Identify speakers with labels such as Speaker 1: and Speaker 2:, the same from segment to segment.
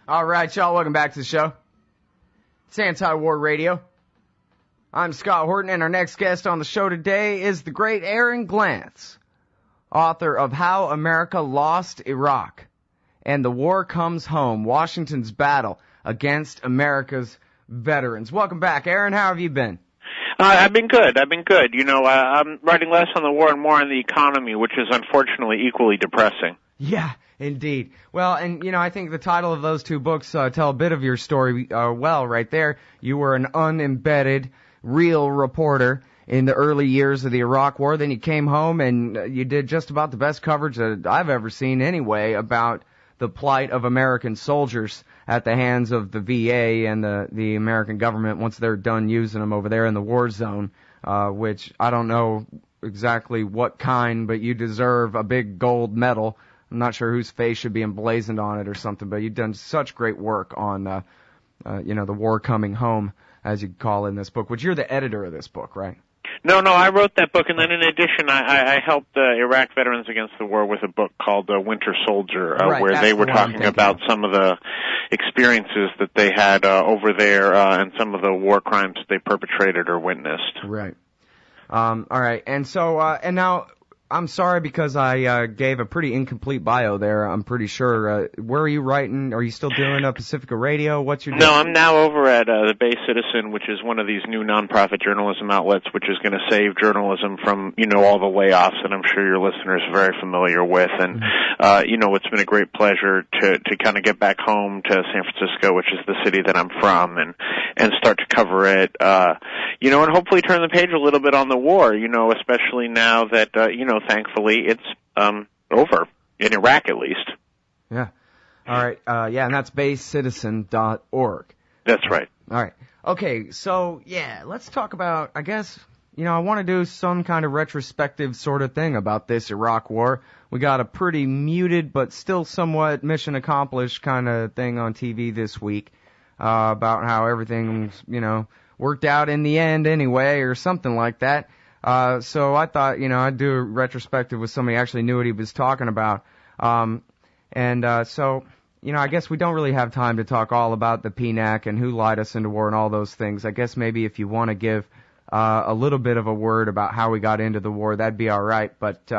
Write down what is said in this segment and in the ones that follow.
Speaker 1: All right, y'all, welcome back to the show. It's Anti-War Radio. I'm Scott Horton, and our next guest on the show today is the great Aaron Glantz, author of How America Lost Iraq and the War Comes Home, Washington's Battle Against America's Veterans. Welcome back, Aaron. How have you been?
Speaker 2: I've been good. You know, I'm writing less on the war and more on the economy, which is unfortunately equally depressing.
Speaker 1: Yeah, indeed. Well, and, you know, I think the title of those two books tell a bit of your story well right there. You were an unembedded, real reporter in the early years of the Iraq War. Then you came home and you did just about the best coverage that I've ever seen anyway about the plight of American soldiers at the hands of the VA and the American government once they're done using them over there in the war zone, which I don't know exactly what kind, but you deserve a big gold medal. I'm not sure whose face should be emblazoned on it or something, but you've done such great work on, the war coming home, as you call it in this book, which you're the editor of this book, right?
Speaker 2: No, I wrote that book, and then in addition, I helped Iraq veterans against the war with a book called Winter Soldier,
Speaker 1: right,
Speaker 2: where they were talking about some of the experiences that they had over there and some of the war crimes they perpetrated or witnessed.
Speaker 1: Right. All right. And so, and now, I'm sorry because I gave a pretty incomplete bio there. I'm pretty sure. Where are you writing? Are you still doing Pacifica Radio? What's your
Speaker 2: No, I'm now over at the Bay Citizen, which is one of these new nonprofit journalism outlets, which is going to save journalism from, you know, all the layoffs that I'm sure your listeners are very familiar with. And, you know, it's been a great pleasure to kind of get back home to San Francisco, which is the city that I'm from, and start to cover it, you know, and hopefully turn the page a little bit on the war, you know, especially now that, you know, thankfully it's over, in Iraq at least.
Speaker 1: Yeah. All right. Yeah, and that's baycitizen.org.
Speaker 2: That's right.
Speaker 1: All right. Okay, so, yeah, let's talk about, I guess, you know, I want to do some kind of retrospective sort of thing about this Iraq war. We got a pretty muted but still somewhat mission accomplished kind of thing on TV this week about how everything's, you know, worked out in the end anyway or something like that. So I thought, you know, I'd do a retrospective with somebody who actually knew what he was talking about. So, you know, I guess we don't really have time to talk all about the PNAC and who lied us into war and all those things. I guess maybe if you want to give a little bit of a word about how we got into the war, that'd be all right. But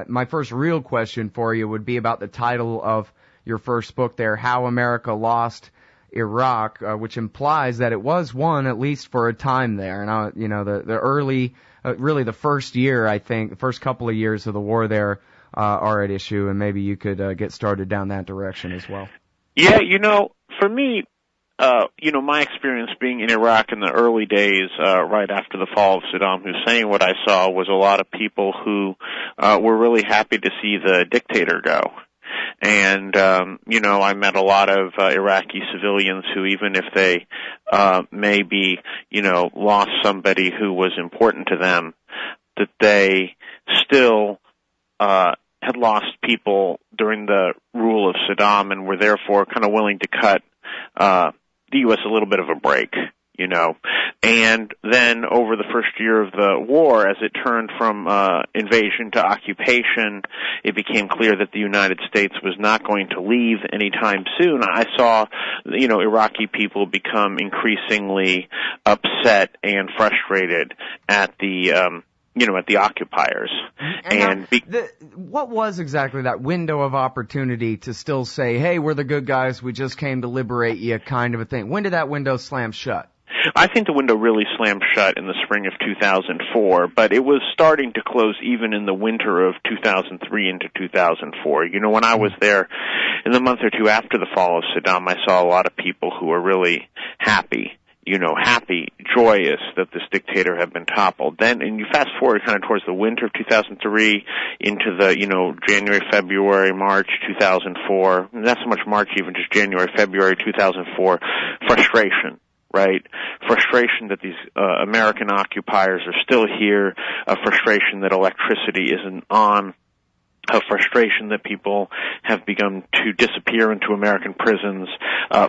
Speaker 1: my first real question for you would be about the title of your first book there, How America Lost Iraq, which implies that it was won at least for a time there. And, you know, the early... really the first year, I think, the first couple of years of the war there are at issue, and maybe you could get started down that direction as well.
Speaker 2: Yeah, you know, for me, you know, my experience being in Iraq in the early days, right after the fall of Saddam Hussein, what I saw was a lot of people who were really happy to see the dictator go. And, you know, I met a lot of Iraqi civilians who, even if they maybe, you know, lost somebody who was important to them, that they still had lost people during the rule of Saddam and were therefore kind of willing to cut the U.S. a little bit of a break. You know, and then over the first year of the war, as it turned from invasion to occupation, it became clear that the United States was not going to leave anytime soon. I saw, you know, Iraqi people become increasingly upset and frustrated at the, you know, at the occupiers.
Speaker 1: What was exactly that window of opportunity to still say, hey, we're the good guys, we just came to liberate you, kind of a thing? When did that window slam shut?
Speaker 2: I think the window really slammed shut in the spring of 2004, but it was starting to close even in the winter of 2003 into 2004. You know, when I was there in the month or two after the fall of Saddam, I saw a lot of people who were really happy, you know, happy, joyous that this dictator had been toppled. Then, and you fast forward kind of towards the winter of 2003 into the, you know, January, February, March 2004, not so much March even, just January, February 2004, frustration. Right? Frustration that these American occupiers are still here, a frustration that electricity isn't on, a frustration that people have begun to disappear into American prisons,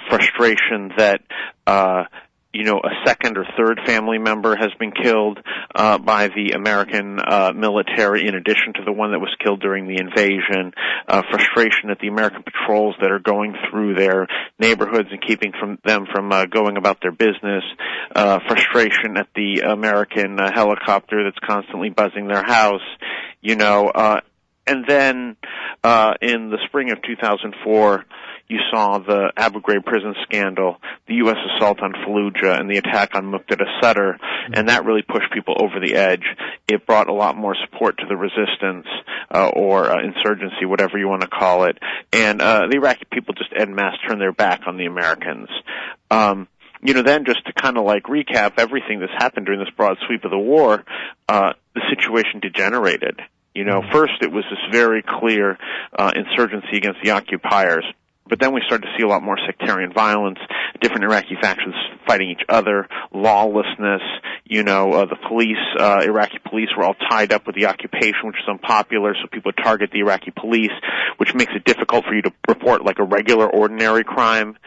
Speaker 2: frustration that a second or third family member has been killed by the American military in addition to the one that was killed during the invasion, frustration at the American patrols that are going through their neighborhoods and keeping them from going about their business, frustration at the American helicopter that's constantly buzzing their house, and then in the spring of 2004, you saw the Abu Ghraib prison scandal, the U.S. assault on Fallujah, and the attack on Muqtada Sadr, and that really pushed people over the edge. It brought a lot more support to the resistance or insurgency, whatever you want to call it, and the Iraqi people just en masse turned their back on the Americans. Then just to kind of recap everything that's happened during this broad sweep of the war, the situation degenerated. First it was this very clear insurgency against the occupiers. But then we started to see a lot more sectarian violence, different Iraqi factions fighting each other, lawlessness, the police, Iraqi police were all tied up with the occupation, which is unpopular, so people target the Iraqi police, which makes it difficult for you to report a regular, ordinary crime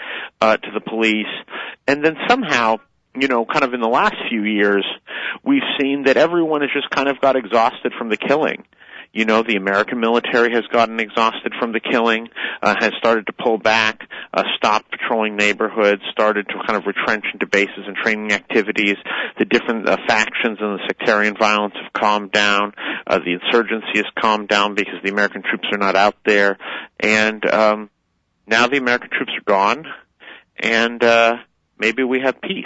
Speaker 2: to the police. And then somehow, kind of in the last few years, we've seen that everyone has just kind of got exhausted from the killing. The American military has gotten exhausted from the killing, has started to pull back, stopped patrolling neighborhoods, started to kind of retrench into bases and training activities. The different factions and the sectarian violence have calmed down. The insurgency has calmed down because the American troops are not out there. And now the American troops are gone, and maybe we have peace.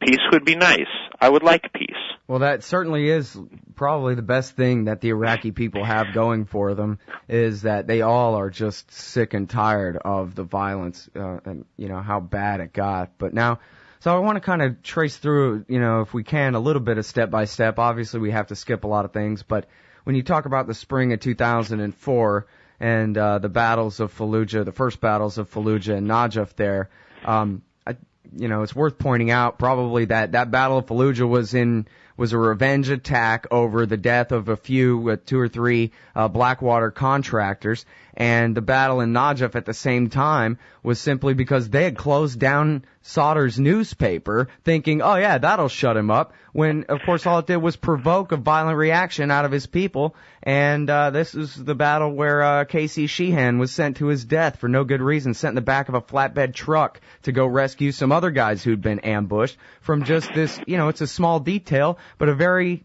Speaker 2: Peace would be nice. I would like peace.
Speaker 1: Well, that certainly is probably the best thing that the Iraqi people have going for them, is that they all are just sick and tired of the violence, and how bad it got. But now, so I want to kind of trace through, if we can, a little bit of step by step. Obviously, we have to skip a lot of things, but when you talk about the spring of 2004 and the battles of Fallujah, the first battles of Fallujah and Najaf there, it's worth pointing out probably that Battle of Fallujah was a revenge attack over the death of a few, 2 or 3 Blackwater contractors, and the battle in Najaf at the same time was simply because they had closed down Sadr's newspaper, thinking, oh yeah, that'll shut him up, when of course all it did was provoke a violent reaction out of his people. And this is the battle where Casey Sheehan was sent to his death for no good reason, sent in the back of a flatbed truck to go rescue some other guys who'd been ambushed from just this, it's a small detail, but a very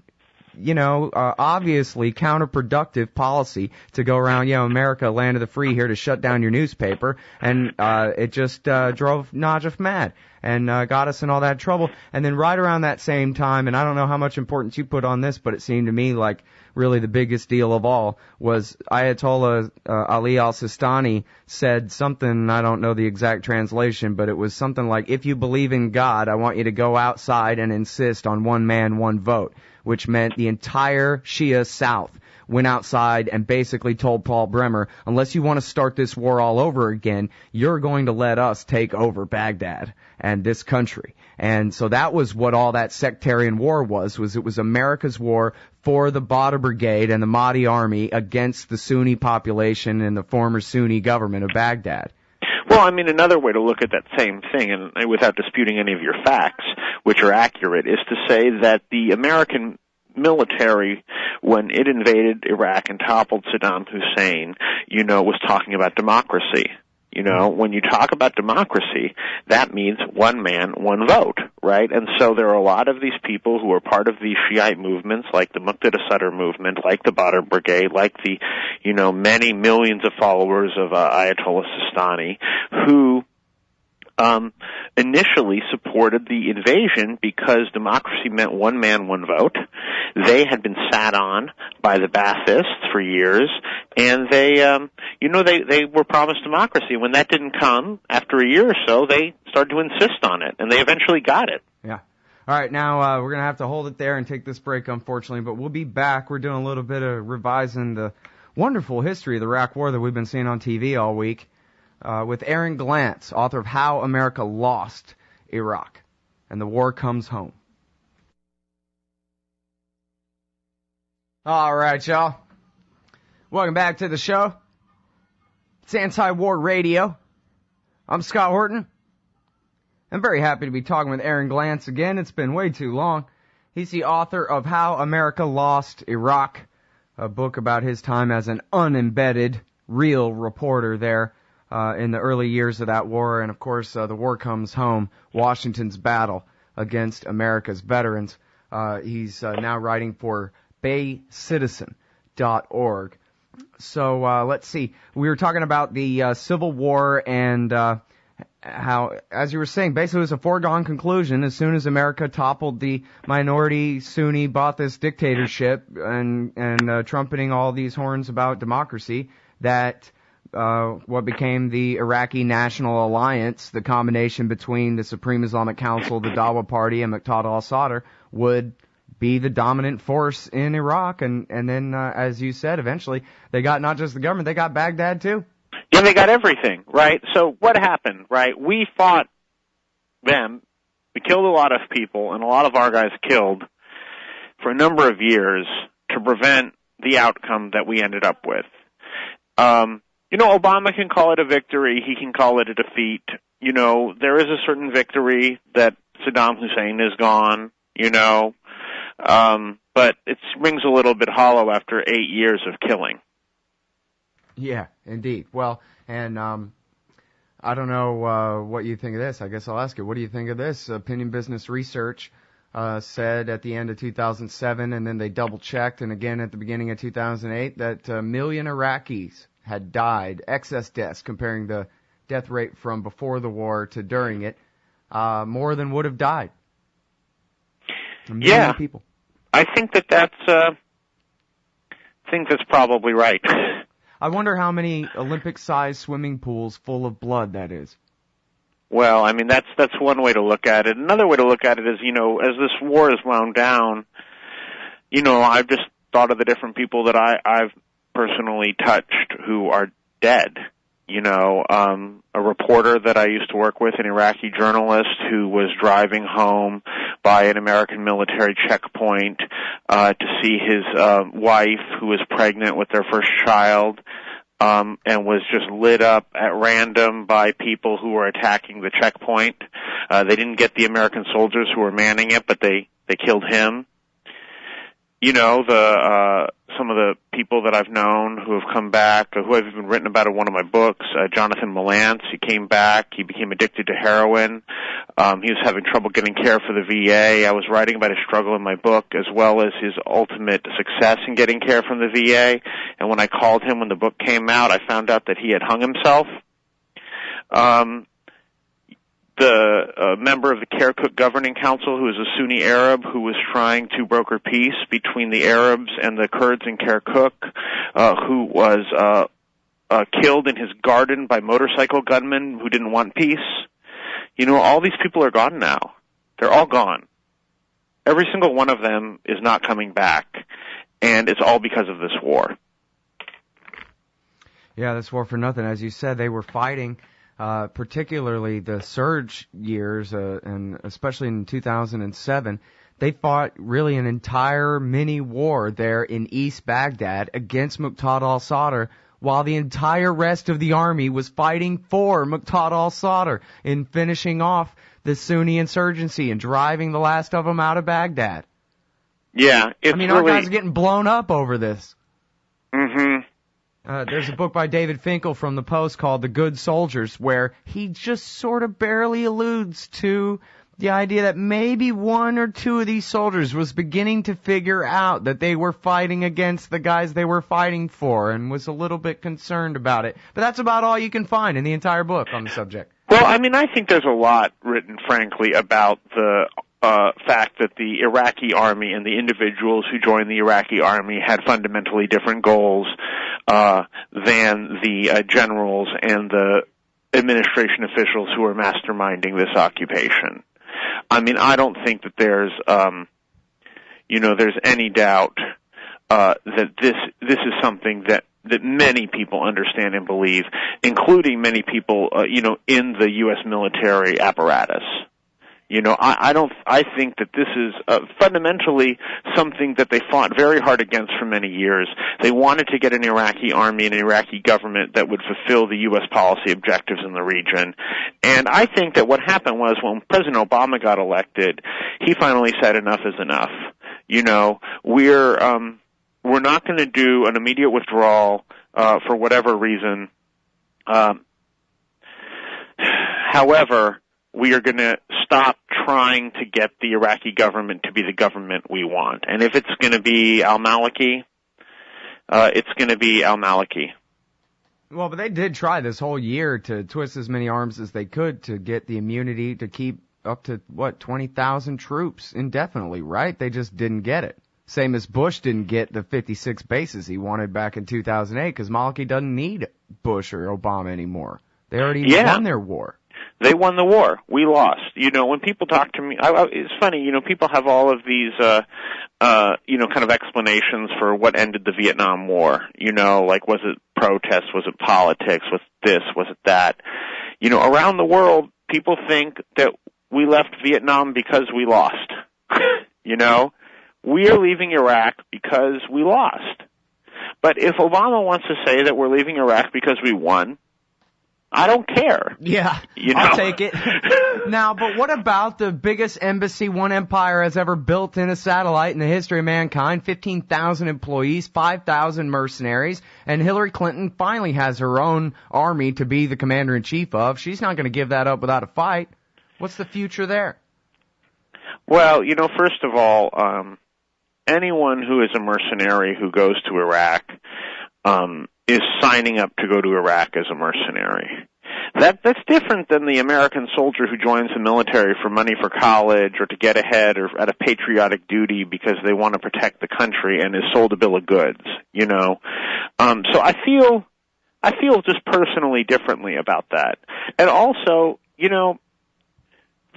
Speaker 1: obviously counterproductive policy to go around, America, land of the free, here to shut down your newspaper. And it just drove Najaf mad and got us in all that trouble. And then right around that same time, and I don't know how much importance you put on this, but it seemed to me like really the biggest deal of all was Ayatollah Ali al-Sistani said something, I don't know the exact translation, but it was something like, if you believe in God, I want you to go outside and insist on one man, one vote, which meant the entire Shia South went outside and basically told Paul Bremer, unless you want to start this war all over again, you're going to let us take over Baghdad and this country. And so that was what all that sectarian war was it was America's war for the Badr Brigade and the Mahdi army against the Sunni population and the former Sunni government of Baghdad.
Speaker 2: Well, another way to look at that same thing, and without disputing any of your facts, which are accurate, is to say that the American military, when it invaded Iraq and toppled Saddam Hussein, was talking about democracy. When you talk about democracy, that means one man, one vote, right? And so there are a lot of these people who are part of these Shiite movements, like the Muqtada Sadr movement, like the Badr Brigade, like the, many millions of followers of Ayatollah Sistani, who initially supported the invasion because democracy meant one man, one vote. They had been sat on by the Baathists for years, and they were promised democracy. When that didn't come, after a year or so, they started to insist on it, and they eventually got it.
Speaker 1: Yeah. All right, now we're going to have to hold it there and take this break, unfortunately, but we'll be back. We're doing a little bit of revising the wonderful history of the Iraq War that we've been seeing on TV all week. With Aaron Glantz, author of How America Lost Iraq, and the War Comes Home. All right, y'all. Welcome back to the show. It's Anti-War Radio. I'm Scott Horton, I'm very happy to be talking with Aaron Glantz again. It's been way too long. He's the author of How America Lost Iraq, a book about his time as an unembedded, real reporter there in the early years of that war. And, of course, The War Comes Home, Washington's Battle Against America's Veterans. He's now writing for BayCitizen.org. So let's see. We were talking about the Civil War and how, as you were saying, basically it was a foregone conclusion as soon as America toppled the minority Sunni Ba'athist dictatorship and trumpeting all these horns about democracy, that what became the Iraqi National Alliance, the combination between the Supreme Islamic Council, the Dawa Party, and Muqtada al-Sadr, would be the dominant force in Iraq. And then, as you said, eventually they got not just the government, they got Baghdad too.
Speaker 2: Yeah, they got everything, right? So what happened, right? We fought them. We killed a lot of people, and a lot of our guys killed for a number of years to prevent the outcome that we ended up with. Obama can call it a victory. He can call it a defeat. There is a certain victory that Saddam Hussein is gone, but it rings a little bit hollow after 8 years of killing.
Speaker 1: Yeah, indeed. Well, and I don't know what you think of this. I guess I'll ask you, what do you think of this? Opinion Business Research said at the end of 2007, and then they double-checked, and again at the beginning of 2008, that 1 million Iraqis had died, excess deaths, comparing the death rate from before the war to during it, more than would have died. 1 million people.
Speaker 2: I think that's probably right.
Speaker 1: I wonder how many Olympic-sized swimming pools full of blood that is.
Speaker 2: Well, I mean, that's one way to look at it. Another way to look at it is, as this war is wound down, I've just thought of the different people that I've personally touched who are dead. A reporter that I used to work with, an Iraqi journalist who was driving home by an American military checkpoint to see his wife, who was pregnant with their first child, and was just lit up at random by people who were attacking the checkpoint. They didn't get the American soldiers who were manning it, but they killed him. Some of the people that I've known who have come back, who I've even written about in one of my books, Jonathan Malance, he came back, he became addicted to heroin, he was having trouble getting care for the VA. I was writing about his struggle in my book, as well as his ultimate success in getting care from the VA, and when I called him when the book came out, I found out that he had hung himself. The member of the Kirkuk Governing Council, who is a Sunni Arab who was trying to broker peace between the Arabs and the Kurds in Kirkuk, who was killed in his garden by motorcycle gunmen who didn't want peace. All these people are gone now. They're all gone. Every single one of them is not coming back, and it's all because of this war.
Speaker 1: Yeah, this war for nothing. As you said, they were fighting, particularly the surge years, and especially in 2007, they fought really an entire mini-war there in East Baghdad against Muqtada al-Sadr, while the entire rest of the army was fighting for Muqtada al-Sadr in finishing off the Sunni insurgency and driving the last of them out of Baghdad.
Speaker 2: Yeah,
Speaker 1: our guys are getting blown up over this.
Speaker 2: Mm-hmm.
Speaker 1: There's a book by David Finkel from the Post called The Good Soldiers, where he just sort of barely alludes to the idea that maybe one or two of these soldiers was beginning to figure out that they were fighting against the guys they were fighting for and was a little bit concerned about it. But that's about all you can find in the entire book on the subject.
Speaker 2: Well, I think there's a lot written, frankly, about the fact that the Iraqi army and the individuals who joined the Iraqi army had fundamentally different goals than the generals and the administration officials who were masterminding this occupation. I don't think that there's any doubt that this is something that many people understand and believe, including many people, in the U.S. military apparatus. I think that this is fundamentally something that they fought very hard against for many years. They wanted to get an Iraqi army and an Iraqi government that would fulfill the U.S. policy objectives in the region. And I think that what happened was when President Obama got elected, he finally said enough is enough. We're not going to do an immediate withdrawal for whatever reason. However, we are going to stop trying to get the Iraqi government to be the government we want. And if it's going to be al-Maliki, it's going to be al-Maliki.
Speaker 1: Well, but they did try this whole year to twist as many arms as they could to get the immunity to keep up to, 20,000 troops indefinitely, right? They just didn't get it. Same as Bush didn't get the 56 bases he wanted back in 2008 because Maliki doesn't need Bush or Obama anymore. They already won their war.
Speaker 2: They won the war. We lost. When people talk to me, it's funny, people have all of these, kind of explanations for what ended the Vietnam War. Like was it protests? Was it politics? Was it this? Was it that? Around the world, people think that we left Vietnam because we lost. We are leaving Iraq because we lost. But if Obama wants to say that we're leaving Iraq because we won, I don't care.
Speaker 1: Yeah, I'll take it. Now, but what about the biggest embassy one empire has ever built in a satellite in the history of mankind? 15,000 employees, 5,000 mercenaries, and Hillary Clinton finally has her own army to be the commander-in-chief of. She's not going to give that up without a fight. What's the future there?
Speaker 2: Well, first of all, anyone who is a mercenary who goes to Iraq is signing up to go to Iraq as a mercenary. That's different than the American soldier who joins the military for money for college or to get ahead or at a patriotic duty because they want to protect the country and is sold a bill of goods, So I feel just personally differently about that. And also,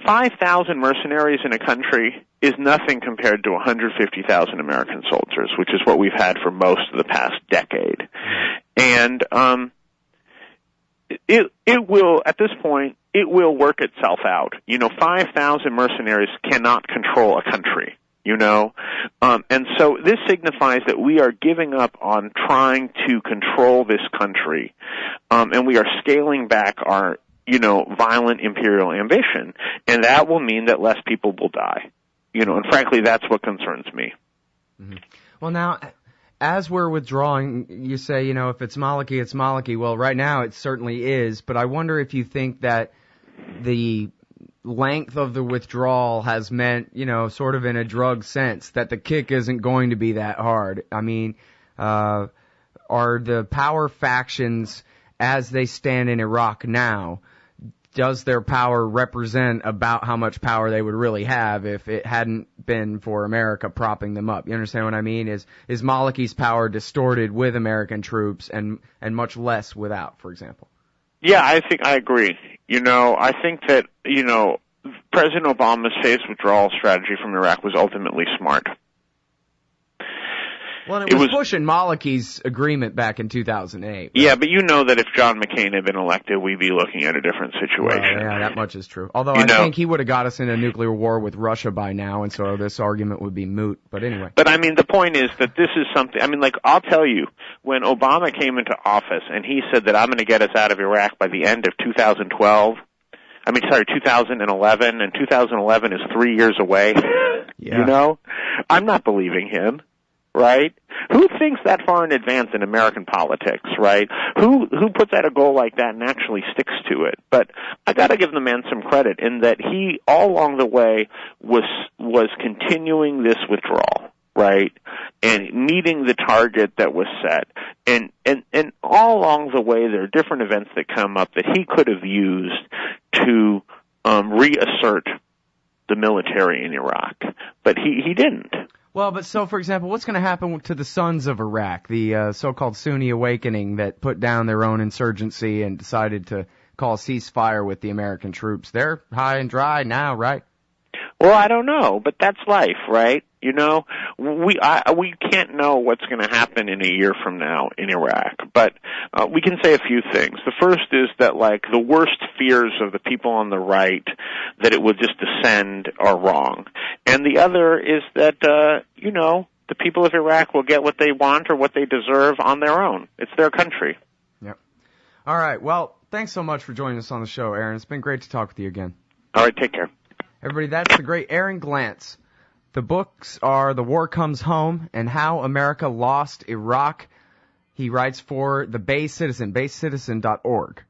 Speaker 2: 5,000 mercenaries in a country is nothing compared to 150,000 American soldiers, which is what we've had for most of the past decade. And it will, at this point, it will work itself out. 5,000 mercenaries cannot control a country, and so this signifies that we are giving up on trying to control this country, and we are scaling back our violent imperial ambition, and that will mean that less people will die. And frankly, that's what concerns me.
Speaker 1: Mm-hmm. Well, now, as we're withdrawing, you say, if it's Maliki, it's Maliki. Well, right now it certainly is, but I wonder if you think that the length of the withdrawal has meant, sort of in a drug sense, that the kick isn't going to be that hard. I mean, are the power factions as they stand in Iraq now, does their power represent about how much power they would really have if it hadn't been for America propping them up? You understand what I mean? Is Maliki's power distorted with American troops and much less without, for example?
Speaker 2: Yeah, I think I agree. I think that, President Obama's phased withdrawal strategy from Iraq was ultimately smart.
Speaker 1: Well, it was pushing Maliki's agreement back in 2008. Right?
Speaker 2: Yeah, but that if John McCain had been elected, we'd be looking at a different situation.
Speaker 1: Well, yeah, that much is true. Although I think he would have got us in a nuclear war with Russia by now, and so this argument would be moot. But anyway.
Speaker 2: But the point is that this is something, I'll tell you, when Obama came into office and he said that I'm going to get us out of Iraq by the end of 2011, and 2011 is 3 years away.
Speaker 1: Yeah.
Speaker 2: I'm not believing him. Right? Who thinks that far in advance in American politics, right? Who puts out a goal like that and actually sticks to it? But I got to give the man some credit in that he all along the way was continuing this withdrawal, right? And meeting the target that was set. And all along the way there are different events that come up that he could have used to reassert the military in Iraq. But he didn't.
Speaker 1: Well, but so, for example, what's going to happen to the sons of Iraq, the so-called Sunni awakening that put down their own insurgency and decided to call ceasefire with the American troops? They're high and dry now, right?
Speaker 2: Well, I don't know, but that's life, right? You know, we can't know what's going to happen in a year from now in Iraq, but we can say a few things. The first is that, like, the worst fears of the people on the right, that it will just descend, are wrong. And the other is that, you know, the people of Iraq will get what they want or what they deserve on their own. It's their country.
Speaker 1: Yep. All right. Well, thanks so much for joining us on the show, Aaron. It's been great to talk with you again.
Speaker 2: All right. Take care.
Speaker 1: Everybody, that's the great Aaron Glantz. The books are The War Comes Home and How America Lost Iraq. He writes for The Bay Citizen, baycitizen.org.